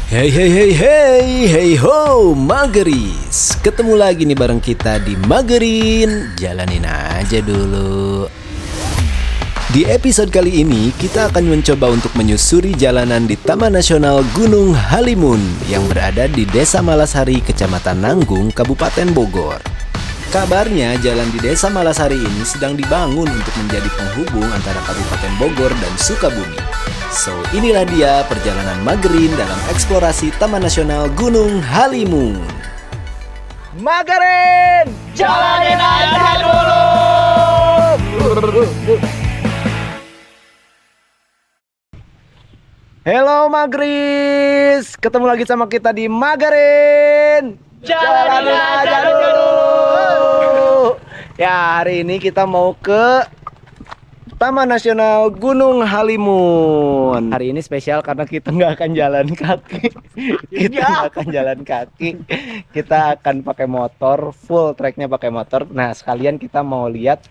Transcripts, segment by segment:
Hey hey hey hey hey ho Mageris. Ketemu lagi nih bareng kita di Magerin. Jalanin aja dulu. Di episode kali ini kita akan mencoba untuk menyusuri jalanan di Taman Nasional Gunung Halimun yang berada di Desa Malasari, Kecamatan Nanggung, Kabupaten Bogor. Kabarnya jalan di Desa Malasari ini sedang dibangun untuk menjadi penghubung antara Kabupaten Bogor dan Sukabumi. So, inilah dia perjalanan Magerin dalam eksplorasi Taman Nasional Gunung Halimun. Magerin, jalanin aja dulu. Hello Magris, ketemu lagi sama kita di Magerin, jalanin aja dulu. Ya, hari ini kita mau ke Taman Nasional Gunung Halimun. Hari ini spesial karena kita nggak akan jalan kaki. Kita akan pakai motor, full tracknya pakai motor. Nah, sekalian kita mau lihat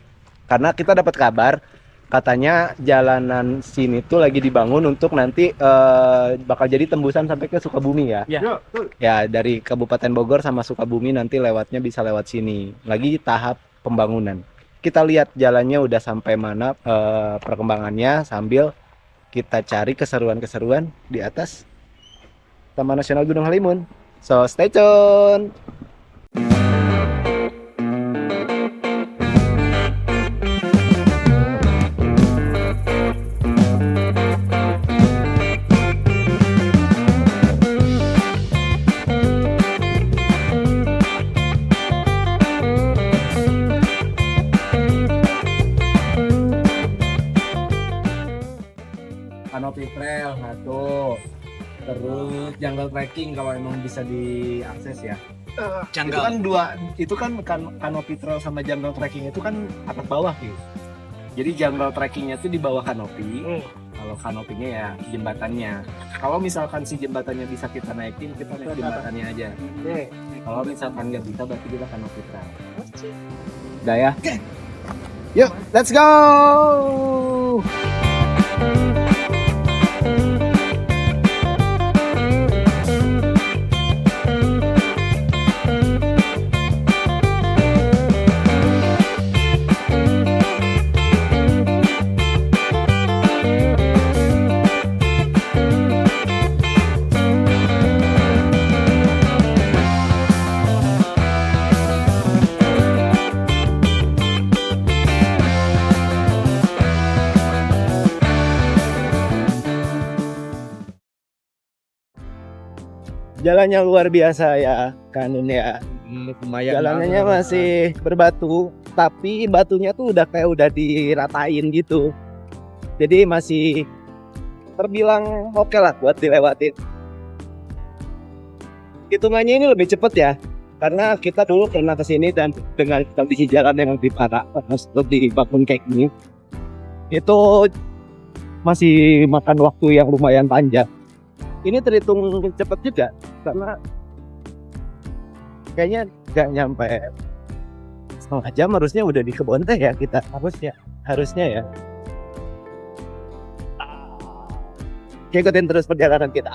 karena kita dapat kabar katanya jalanan sini tuh lagi dibangun untuk nanti bakal jadi tembusan sampai ke Sukabumi ya. Ya, dari Kabupaten Bogor sama Sukabumi nanti lewatnya bisa lewat sini. Lagi tahap pembangunan. Kita lihat jalannya udah sampai mana perkembangannya sambil kita cari keseruan-keseruan di atas Taman Nasional Gunung Halimun. So stay tune. Canopy Trail satu, terus jungle trekking kalau emang bisa diakses ya. Itu kan dua, itu kan canopy trail sama jungle trekking itu kan atas bawah gitu. Jadi jungle trekkingnya itu di bawah kanopi, kalau kanopinya ya jembatannya. Kalau misalkan si jembatannya bisa kita naikin, kita naik jembatannya aja. Kalau misalkan nggak bisa, berarti kita canopy trail. Udah ya? Yuk, let's go! Jalannya luar biasa ya, Kanun ya. Jalannya masih berbatu, tapi batunya tuh udah diratain gitu. Jadi masih terbilang oke lah buat dilewatin. Hitungannya ini lebih cepet ya, karena kita dulu pernah kesini dan dengan kondisi jalan yang lebih parah, lebih dibangun kayak gini, itu masih makan waktu yang lumayan panjang. Ini terhitung cepet juga karena kayaknya nggak nyampe setengah jam harusnya udah di kebun teh ya kita harusnya ya. Ikutin terus perjalanan kita.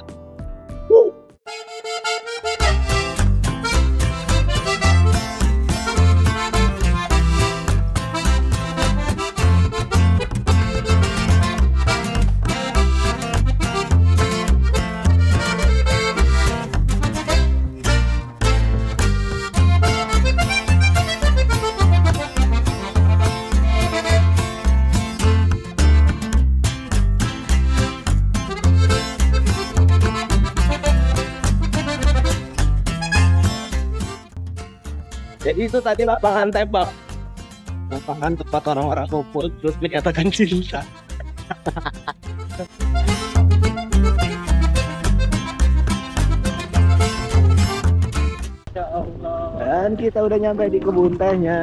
Jadi itu tadi lapangan tembak, lapangan tempat orang-orang kumpul terus menyatakan cinta. Ya Allah. Dan kita udah nyampe di kebun tehnya.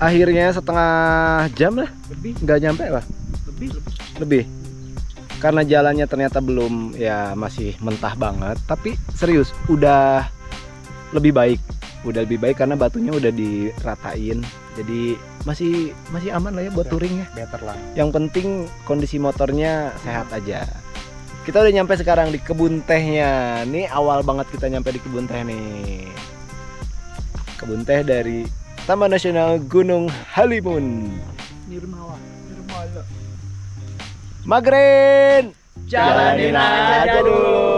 Akhirnya setengah jam lah, lebih nggak nyampe lah, Lebih. Karena jalannya ternyata belum ya masih mentah banget, tapi serius udah lebih baik. Udah lebih baik karena batunya udah diratain. Jadi masih aman lah ya buat touring ya. Better lah. Yang penting kondisi motornya sehat aja. Kita udah nyampe sekarang di kebun tehnya. Nih awal banget kita nyampe di kebun teh nih. Kebun teh dari Taman Nasional Gunung Halimun. Nirmala. Magrin, jalanin aja dulu.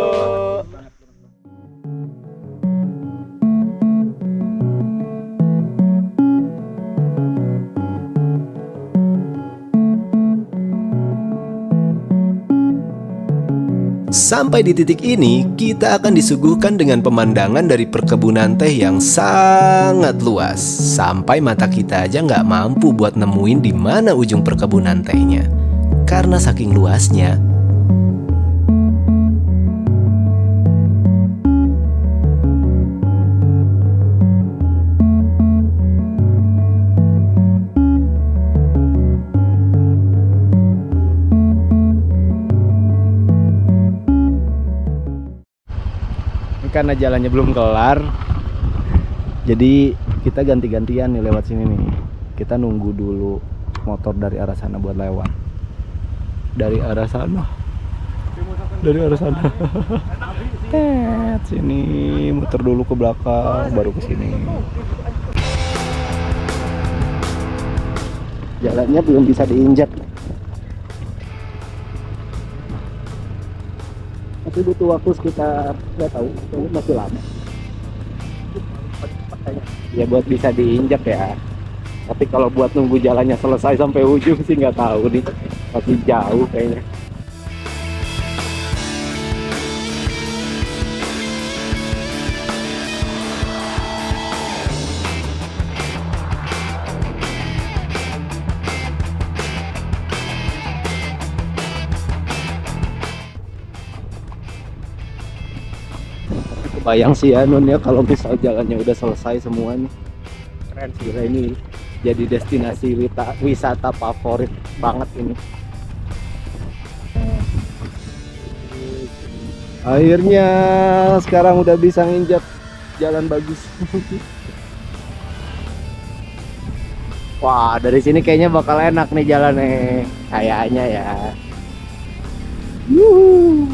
Sampai di titik ini, kita akan disuguhkan dengan pemandangan dari perkebunan teh yang sangat luas. Sampai mata kita aja nggak mampu buat nemuin di mana ujung perkebunan tehnya. Karena saking luasnya. Karena jalannya belum kelar, jadi kita ganti-gantian nih lewat sini nih. Kita nunggu dulu motor dari arah sana buat lewat. Dari arah sana. Sini muter dulu ke belakang, baru ke sini. Jalannya belum bisa diinjak. Tapi butuh waktu sekitar, nggak tahu, masih lama ya buat bisa diinjak ya. Tapi kalau buat nunggu jalannya selesai sampai ujung sih nggak tahu nih, masih jauh kayaknya. Bayang sih ya Nun ya, kalau misal jalannya udah selesai semua nih. Keren sih, gila, ini jadi destinasi wisata favorit banget ini. Akhirnya sekarang udah bisa nginjak jalan bagus. Wah, dari sini kayaknya bakal enak nih jalannya, kayaknya ya. Yuhu.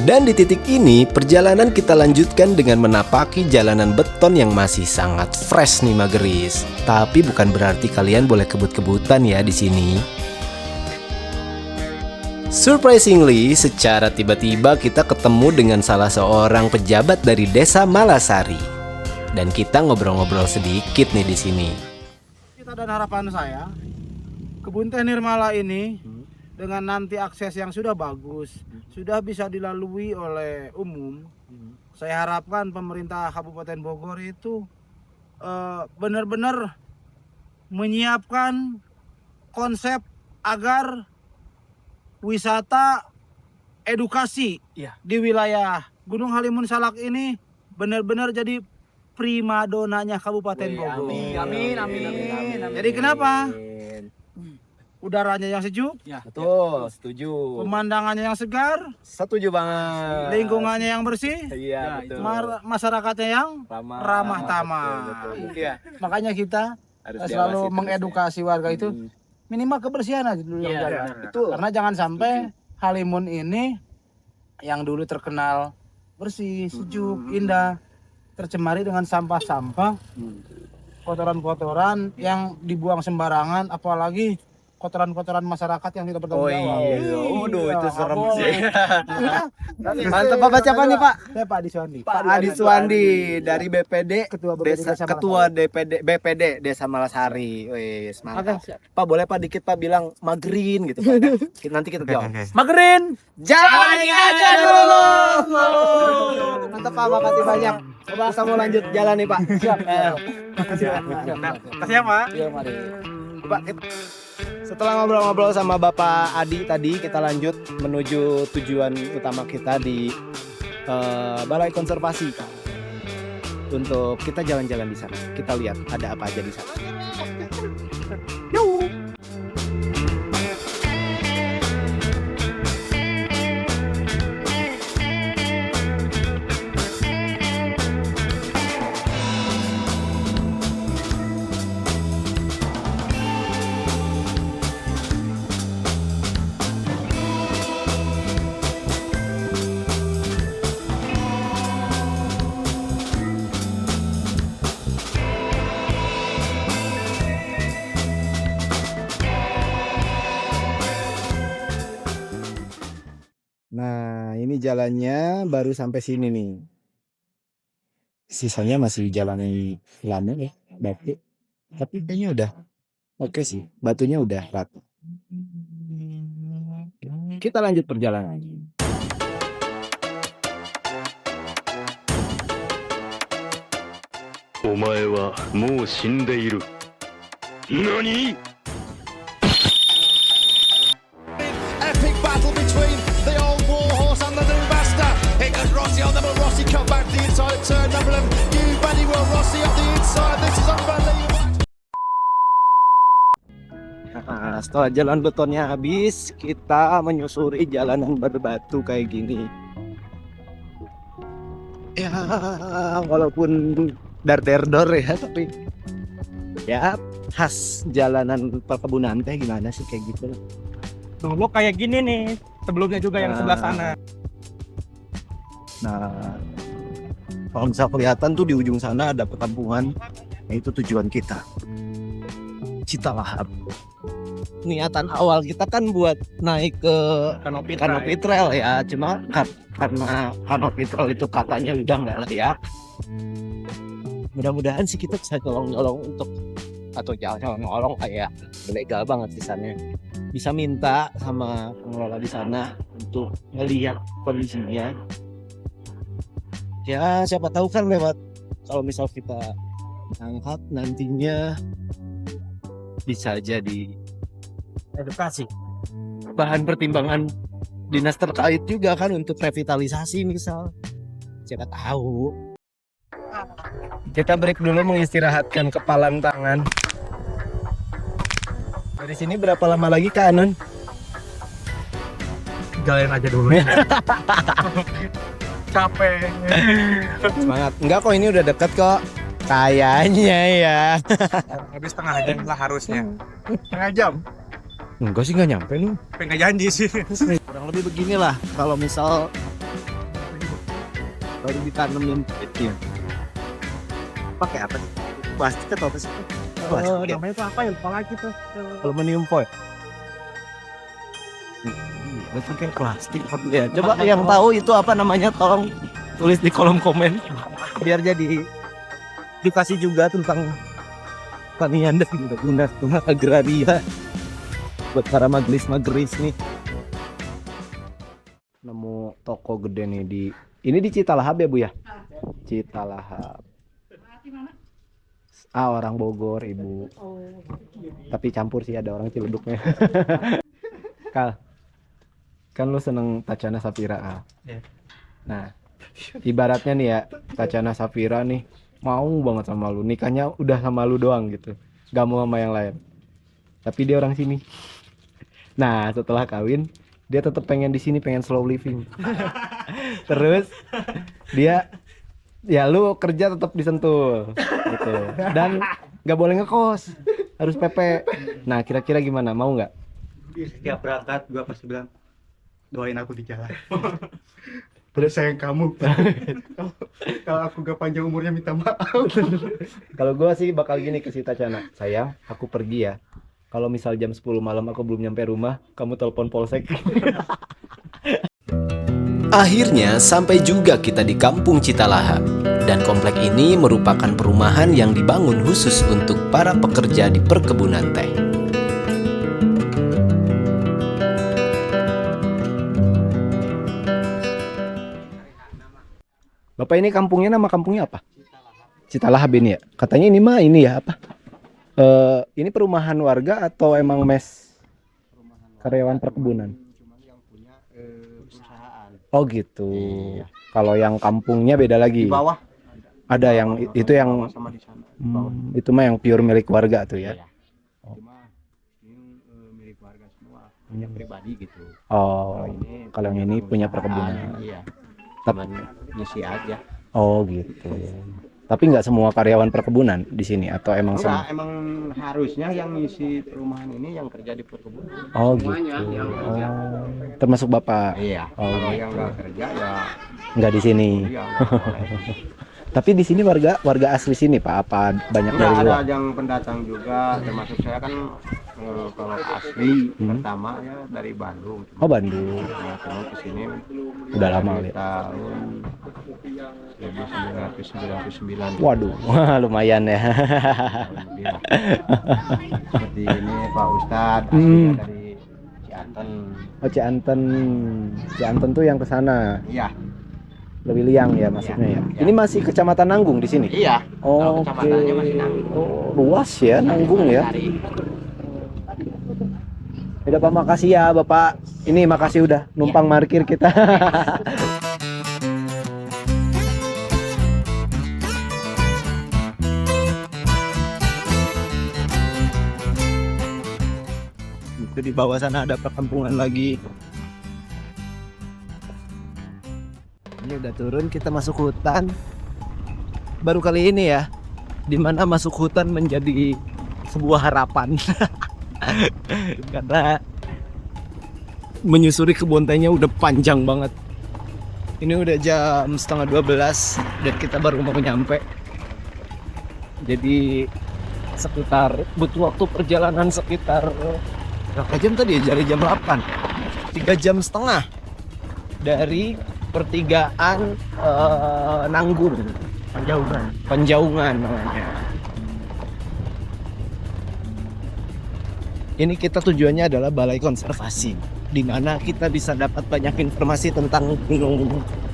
Dan di titik ini, perjalanan kita lanjutkan dengan menapaki jalanan beton yang masih sangat fresh nih Mageris. Tapi bukan berarti kalian boleh kebut-kebutan ya di sini. Surprisingly, secara tiba-tiba kita ketemu dengan salah seorang pejabat dari Desa Malasari. Dan kita ngobrol-ngobrol sedikit nih di sini. Cita dan harapan saya, kebun teh Nirmala ini dengan nanti akses yang sudah bagus, sudah bisa dilalui oleh umum. Saya harapkan pemerintah Kabupaten Bogor itu benar-benar menyiapkan konsep agar wisata edukasi di wilayah Gunung Halimun Salak ini benar-benar jadi primadonanya Kabupaten Bogor. Amin. Jadi kenapa? Udaranya yang sejuk, Betul, setuju. pemandangannya yang segar, Setuju banget. lingkungannya yang bersih, Iya, betul. masyarakatnya yang ramah tamah. Betul. Iya. Makanya kita Harus selalu diawasi mengedukasi warga itu minimal kebersihan aja dulu yang jaga. Betul. Karena jangan sampai Halimun ini yang dulu terkenal bersih, sejuk, indah, tercemari dengan sampah-sampah, kotoran-kotoran yang dibuang sembarangan, apalagi kotoran-kotoran masyarakat yang tidak bertanggung jawab. Waduh, itu serem nggak sih. boleh. Mantap, Bapak siapa nih, Pak? Saya Pak Adi Suwandi. Pak Adi Suwandi dari BPD, Ketua BPD Desa Ketua BPD Desa Malasari. Wih, mantap. Pak, boleh Pak dikit Pak bilang Magrin gitu Pak. Nanti kita jawab. Magrin, Jalanin aja dulu. Mantap Pak, makasih banyak. Coba kita mau lanjut jalan nih Pak. Siap. Makasih Pak. Kasih ya Pak. Iya, mari. Setelah ngobrol-ngobrol sama Bapak Adi tadi, kita lanjut menuju tujuan utama kita di Balai Konservasi. Untuk kita jalan-jalan di sana. Kita lihat ada apa aja di sana. Yuk. Nah, ini jalannya baru sampai sini nih. Sisanya masih jalan yang lama ya, batu. Tapi kayaknya udah oke sih, batunya udah rata. Kita lanjut perjalanan. お前はもう死んでいる。何 Epic battle between the old warhorse and the new master. Here goes Rossi on them, but Rossi come back to the inside of turn number 11. You bloody well, Rossi off the inside. This is unbelievable. Nah, setelah jalan betonnya habis, kita menyusuri jalanan berbatu kayak gini. Ya, walaupun dar-der-dor ya, tapi ya khas jalanan perkebunan teh gimana sih kayak gitu. Dulu kayak gini nih, sebelumnya juga yang sebelah sana. Nah, kalau bisa kelihatan tuh di ujung sana ada perkampungan, itu tujuan kita, Citalahap. Niatan awal kita kan buat naik ke Kanopi Trail ya, cuma karena Kanopi Trail itu katanya udah nggak layak. Mudah-mudahan sih kita bisa nyolong-nyolong untuk, atau jangan nyolong kayak ilegal banget di sana. Bisa minta sama pengelola di sana untuk melihat kondisinya. Ya siapa tahu kan lewat, kalau misal kita angkat nantinya bisa jadi Edukasi. bahan pertimbangan dinas terkait juga kan untuk revitalisasi misal. Siapa tahu. Kita break dulu mengistirahatkan kepalan tangan. Dari sini berapa lama lagi ke Anon? Jalanin aja dulu ya. Capek. Semangat. Enggak kok, ini udah deket kok. Kayaknya ya. Habis setengah jam lah harusnya. Setengah jam. Enggak sih, nggak nyampe nih. Pengen janji sih. Kurang lebih beginilah kalau misal baru ditanemin ya. Pakai apa sih? Plastik atau apa sih? Plastik ya? Namanya tuh apa ya? Lupa lagi tuh. Aluminium foil. Itu kayak plastik ya. Coba yang tahu itu apa namanya, tolong tulis di kolom komen biar jadi edukasi juga tentang pertanian dan guna agraria buat para magelis nih. Nemu toko gede nih ini di Citalahap ya Bu ya? Citalahap. Orang Bogor Ibu. Tapi campur sih, ada orang Ciledugnya. Kal, kan lu seneng Tachana Safira Kal? Iya. Nah, ibaratnya nih ya, Tachana Safira nih mau banget sama lu, nikahnya udah sama lu doang gitu, gak mau sama yang lain. Tapi dia orang sini. Nah, setelah kawin dia tetap pengen di sini, pengen slow living. Terus dia ya lu kerja tetap di Sentul gitu. Dan nggak boleh ngekos, harus PP. Nah, kira-kira gimana? Mau nggak? Setiap berangkat gua pasti bilang doain aku di jalan. Terus sayang kamu. Kalau aku gak panjang umurnya minta maaf. Kalau gua sih bakal gini ke si Tachana. Sayang, aku pergi ya. Kalau misal jam 10 malam aku belum nyampe rumah, kamu telepon polsek. Akhirnya sampai juga kita di Kampung Citalahap. Dan komplek ini merupakan perumahan yang dibangun khusus untuk para pekerja di perkebunan teh. Bapak, ini kampungnya, nama kampungnya apa? Citalahap ini ya. Katanya ini mah ini ya apa? Ini perumahan warga atau emang mes karyawan perkebunan? Cuman yang punya perusahaan. Oh gitu. Iya. Kalau yang kampungnya beda lagi. Di bawah Ada yang itu yang sama di sana. Di bawah. itu mah yang pure milik warga tuh ya. Iya. Cuma ini milik warga semua, punya pribadi gitu. Oh, kalau yang ini punya perkebunan. Iya. Cuman ngisi aja. Oh gitu. Tapi nggak semua karyawan perkebunan di sini atau emang Enggak, semua? emang harusnya yang ngisi perumahan ini yang kerja di perkebunan. Oh gitu. Oh, termasuk bapak. Iya. Oh, Kalau gitu. yang nggak kerja ya Nggak di sini. iya nggak boleh. Tapi di sini warga asli sini Pak. Apa banyak Enggak, dari ada luar? yang pendatang juga, termasuk saya kan kalau asli pertama ya dari Bandung. Oh Bandung. Nah, cuma ke sini Udah lama dari ya. tahun 1999. Waduh, lumayan ya. Tahun lebih lah. Seperti ini Pak Ustadz, Hmm. aslinya dari Cianten. Oh Cianten. Cianten tuh yang ke sana. Iya, Lewiliang ya maksudnya ya. Iya. Ini masih Kecamatan Nanggung di sini. iya. Oh, Kalau kecamatannya masih Nanggung. Oh, luas ya Nanggung ya. Dari Udah Pak, makasih ya Bapak. Ini makasih udah numpang parkir kita. Itu di bawah sana ada perkampungan lagi. Ini udah turun, kita masuk hutan. Baru kali ini ya, dimana masuk hutan menjadi sebuah harapan. Karena menyusuri kebun tehnya udah panjang banget. Ini udah jam 11:30 dan kita baru mau nyampe. Jadi sekitar butuh waktu perjalanan sekitar berapa jam tadi ya? Dari jam 8. 3 jam setengah dari pertigaan Nanggung. Penjaungan namanya. Ini kita tujuannya adalah Balai Konservasi, di mana kita bisa dapat banyak informasi tentang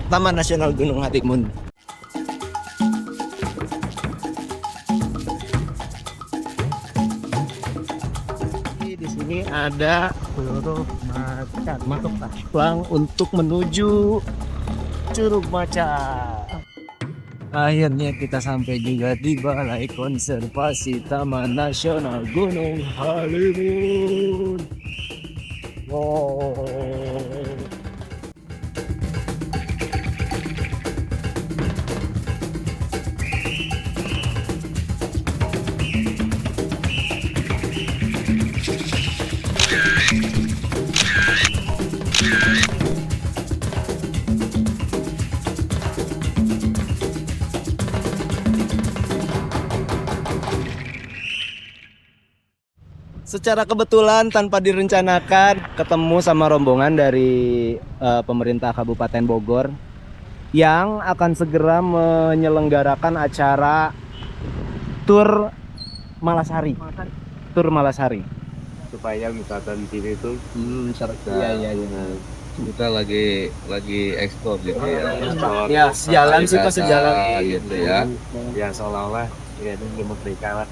Taman Nasional Gunung Halimun. Di sini ada peluru macan untuk menuju Curug Macan. Akhirnya kita sampai juga di Balai Konservasi Taman Nasional Gunung Halimun. Wow. Secara kebetulan tanpa direncanakan ketemu sama rombongan dari pemerintah Kabupaten Bogor yang akan segera menyelenggarakan acara tur Malasari. Tur Malasari. Supaya wisata di sini tuh Iya. kita lagi ekspor gitu ya. Ya, sejalan sih, Pak, sejalan. Gitu ya. Ya seolah-olah ya ini merdeka lah.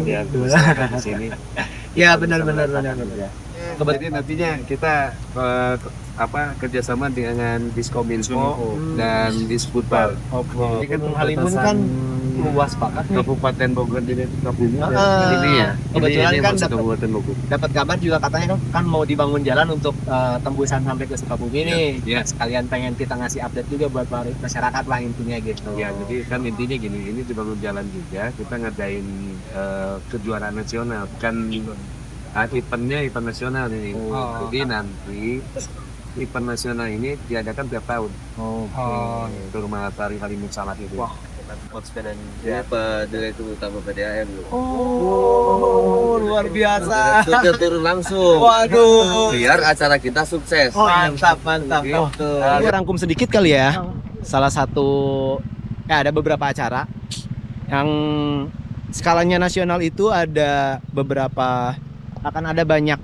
Ya di sini. Ya benar. Jadi nantinya kita kerjasama dengan Diskominfo dan Disputbal. Ini kan Halimun kan luas banget nih. Kabupaten Bogor jadi kabupaten ini ya. Kebetulan ini kan maksud Kabupaten Bogor. Dapat kabar juga katanya kan mau dibangun jalan untuk tembusan sampai ke Sukabumi nih. Ya. Sekalian pengen kita ngasih update juga buat masyarakat lah intinya gitu. Ya, jadi kan intinya gini, ini dibangun jalan juga, kita ngadain kejuaraan nasional, bukan eventnya event nasional ini. Jadi nanti event nasional ini diadakan tiap tahun. Tur Malasari Halimun Salak itu. Wah. Buat sepedanya. Ini Pak Direktur Utama PDAM. Oh, luar biasa. Turun langsung. Waduh. Biar acara kita sukses. Mantap. Gitu. Aku rangkum sedikit kali ya. Salah satu ada beberapa acara yang skalanya nasional itu ada beberapa akan ada banyak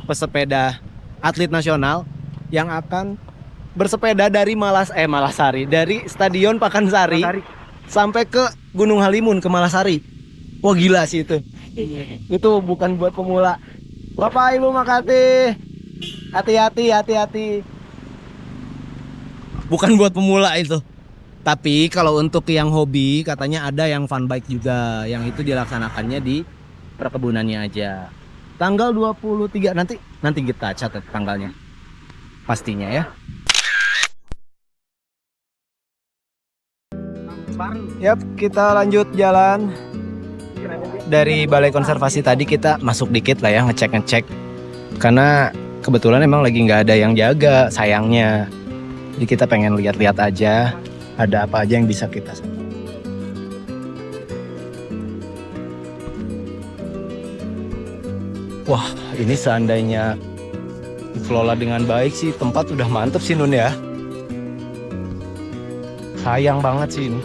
pesepeda atlet nasional yang akan bersepeda dari Malasari dari Stadion Pakansari sampai ke Gunung Halimun ke Malasari. Wah gila sih itu. Itu bukan buat pemula. Bapak Ibu Makati, hati-hati. Bukan buat pemula itu. Tapi kalau untuk yang hobi katanya ada yang fun bike juga, yang itu dilaksanakannya di perkebunannya aja. Tanggal 23 nanti kita catat tanggalnya. Pastinya ya. Yap, kita lanjut jalan. Dari Balai Konservasi tadi kita masuk dikit lah ya, ngecek. Karena kebetulan emang lagi nggak ada yang jaga, sayangnya. Jadi kita pengen lihat-lihat aja, ada apa aja yang bisa kita. Wah, ini seandainya dikelola dengan baik sih, tempat udah mantep sih Nun ya. Sayang banget sih ini.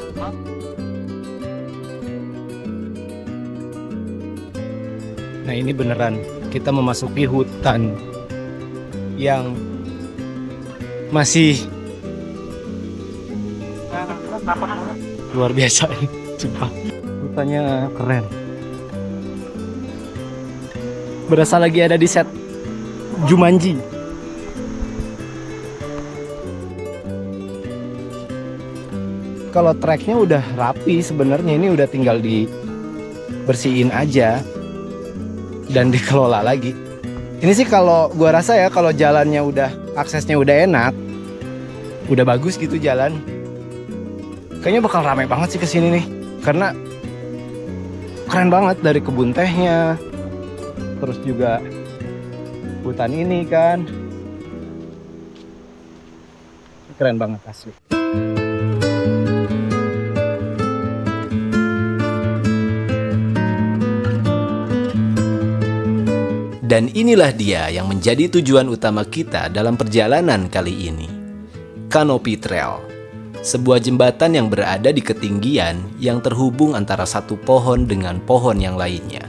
Nah ini beneran kita memasuki hutan yang masih luar biasa ini, sumpah. Hutannya keren. Berasa lagi ada di set Jumanji. Kalau treknya udah rapi sebenarnya, ini udah tinggal dibersihin aja dan dikelola lagi. Ini sih kalau gua rasa ya, kalau jalannya udah, aksesnya udah enak, udah bagus gitu jalan, kayaknya bakal ramai banget sih kesini nih. Karena keren banget, dari kebun tehnya, terus juga hutan ini kan keren banget asli. Dan inilah dia yang menjadi tujuan utama kita dalam perjalanan kali ini. Canopy Trail, sebuah jembatan yang berada di ketinggian yang terhubung antara satu pohon dengan pohon yang lainnya.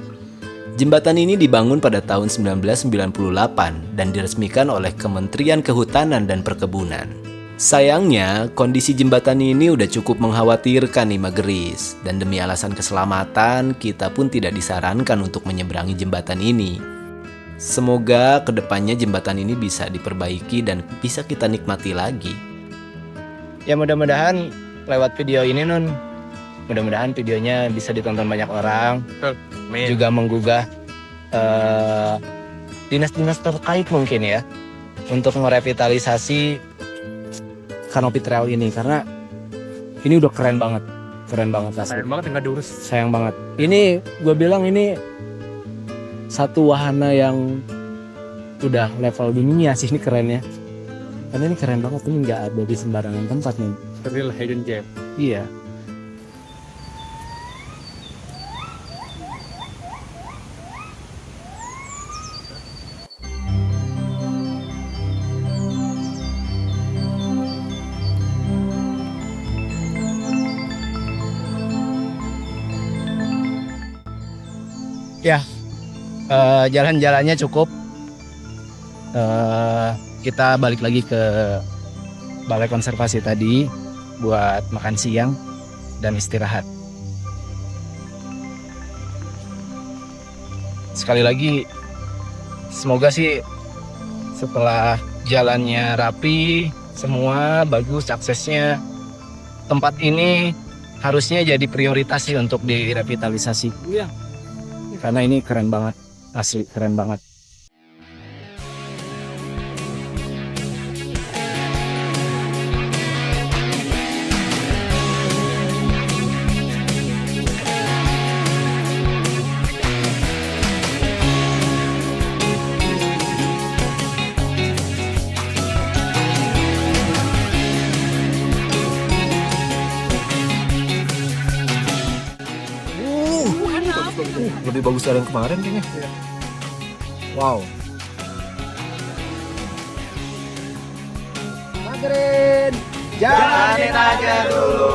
Jembatan ini dibangun pada tahun 1998 dan diresmikan oleh Kementerian Kehutanan dan Perkebunan. Sayangnya, kondisi jembatan ini udah cukup mengkhawatirkan nih Mageris, dan demi alasan keselamatan, kita pun tidak disarankan untuk menyeberangi jembatan ini. Semoga kedepannya jembatan ini bisa diperbaiki dan bisa kita nikmati lagi. Ya mudah-mudahan lewat video ini Nun, mudah-mudahan videonya bisa ditonton banyak orang. Juga menggugah dinas-dinas terkait mungkin ya, untuk merevitalisasi Canopy Trail ini, karena ini udah keren banget asli. Sayang banget nggak diurus. Sayang banget. Ini gue bilang ini satu wahana yang udah level dunia sih, ini kerennya. Karena ini keren banget, ini nggak ada di sembarangan tempat nih. Real hidden gem. Iya. Ya, jalan-jalannya cukup. Kita balik lagi ke Balai Konservasi tadi buat makan siang dan istirahat. Sekali lagi, semoga sih setelah jalannya rapi, semua bagus aksesnya, tempat ini harusnya jadi prioritas sih untuk direvitalisasi. Iya. Karena ini keren banget, asli keren banget. Lebih bagus dari yang kemarin kayaknya. Wow. Magerin, jalanin aja dulu.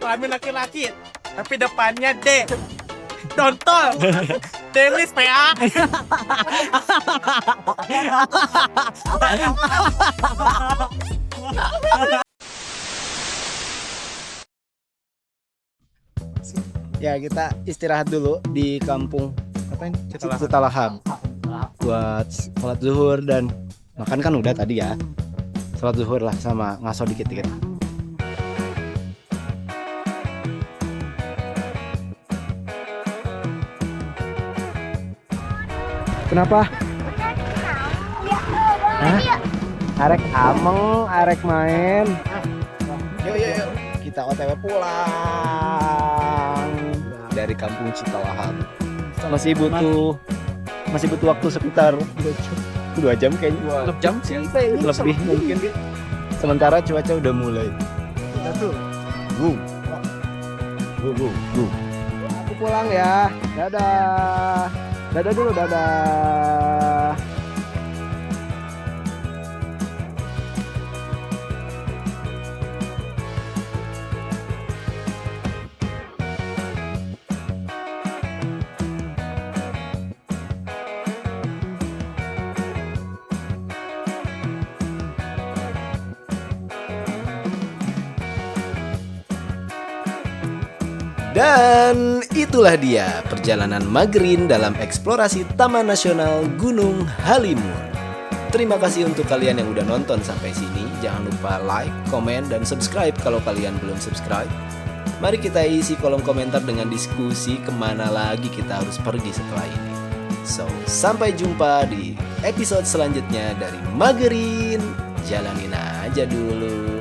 Kelamin laki-laki, tapi depannya D. Dontol. Delis PA. Ya kita istirahat dulu di kampung apa ini? Citalahap. Buat sholat zuhur dan makan kan udah tadi ya. Sholat zuhur lah sama ngaso dikit-dikit. Kenapa? Hah? Arek ameng, arek main. Yuk. Kita OTW pulang dari kampung Citalahap. Masih butuh waktu sekitar 2 jam kayaknya. 2 jam sih. Lebih mungkin. Sementara cuaca udah mulai. Kita tuh. Boom. Aku pulang ya. Dadah. Dadah dulu, dadah. Dan itulah dia perjalanan Magerin dalam eksplorasi Taman Nasional Gunung Halimun. Terima kasih untuk kalian yang udah nonton sampai sini. Jangan lupa like, komen, dan subscribe kalau kalian belum subscribe. Mari kita isi kolom komentar dengan diskusi kemana lagi kita harus pergi setelah ini. So, sampai jumpa di episode selanjutnya dari Magerin. Jalanin aja dulu.